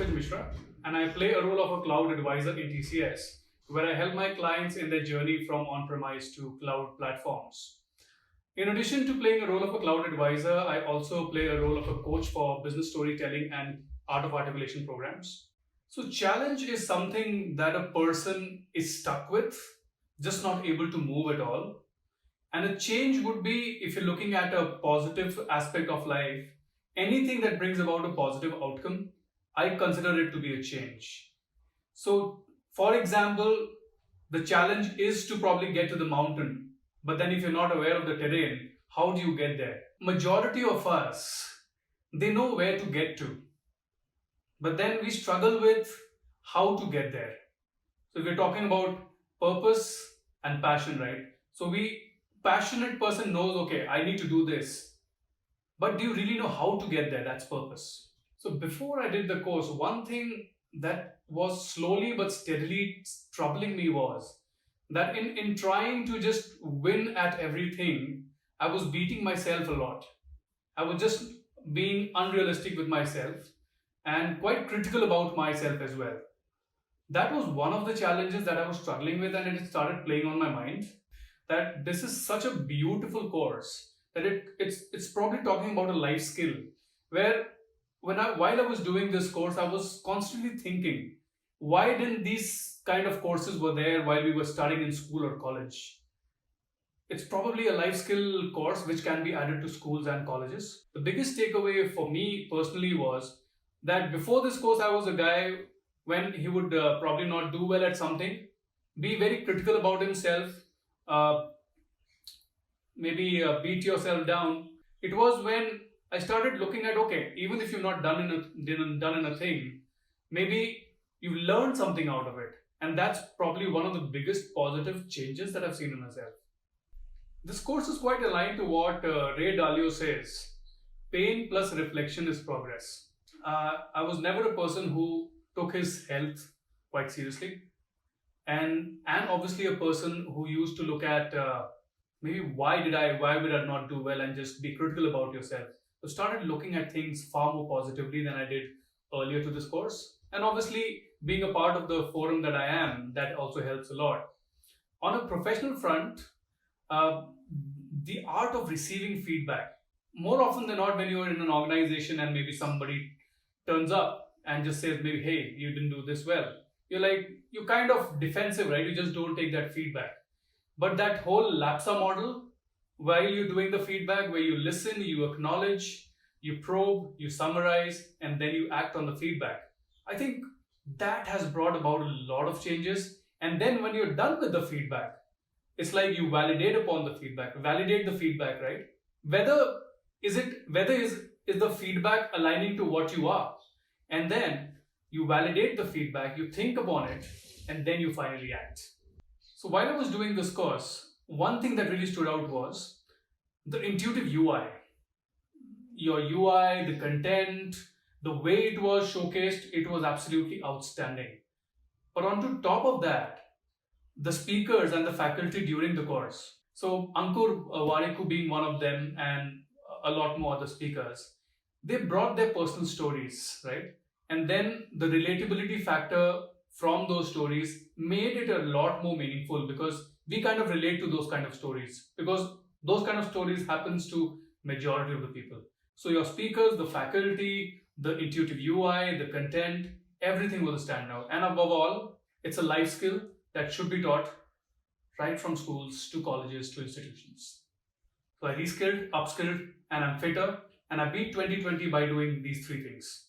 Pankaj Mishra, and I play a role of a cloud advisor in TCS, where I help my clients in their journey from on-premise to cloud platforms. In addition to playing a role of a cloud advisor, I also play a role of a coach for business storytelling and art of articulation programs. So, challenge is something that a person is stuck with, just not able to move at all. And a change would be, if you're looking at a positive aspect of life, anything that brings about a positive outcome, I consider it to be a change. So, for example, the challenge is to probably get to the mountain, but then if you're not aware of the terrain, how do you get there? Majority of us, they know where to get to, but then we struggle with how to get there. So if we're talking about purpose and passion, right? So we passionate person knows, okay, I need to do this. But do you really know how to get there? That's purpose. So before I did the course, one thing that was slowly but steadily troubling me was that in trying to just win at everything, I was beating myself a lot. I was just being unrealistic with myself and quite critical about myself as well. That was one of the challenges that I was struggling with, and it started playing on my mind that this is such a beautiful course that it's probably talking about a life skill where while I was doing this course, I was constantly thinking, why didn't these kind of courses were there while we were studying in school or college? It's probably a life skill course which can be added to schools and colleges. The biggest takeaway for me personally was that before this course, I was a guy when he would probably not do well at something, be very critical about himself, uh, maybe beat yourself down. It was when I started looking at, okay, even if you've not done in a thing, maybe you learned something out of it, and that's probably one of the biggest positive changes that I've seen in myself. This course is quite aligned to what Ray Dalio says: pain plus reflection is progress. I was never a person who took his health quite seriously, and obviously a person who used to look at maybe why would I not do well and just be critical about yourself. So started looking at things far more positively than I did earlier to this course, and obviously being a part of the forum that I am, that also helps a lot. On a professional front, uh, the art of receiving feedback, more often than not when you're in an organization and maybe somebody turns up and just says maybe, hey, you didn't do this well, you're kind of defensive, right? You just don't take that feedback. But that whole lapsa model, while you're doing the feedback, where you listen, you acknowledge, you probe, you summarize, and then you act on the feedback, I think that has brought about a lot of changes. And then when you're done with the feedback, it's like you validate the feedback, right? Whether is the feedback aligning to what you are, and then you validate the feedback, you think upon it, and then you finally act. So while I was doing this course, one thing that really stood out was the intuitive UI. Your UI, the content, the way it was showcased, it was absolutely outstanding. But on to top of that, the speakers and the faculty during the course. So Ankur Wariku being one of them, and a lot more other speakers, they brought their personal stories, right? And then the relatability factor from those stories made it a lot more meaningful, because we kind of relate to those kind of stories, because those kind of stories happens to majority of the people. So your speakers, the faculty, the intuitive UI, the content, everything was a standout. And above all, it's a life skill that should be taught right from schools to colleges to institutions. So I reskilled, upskilled, and I'm fitter, and I beat 2020 by doing these three things.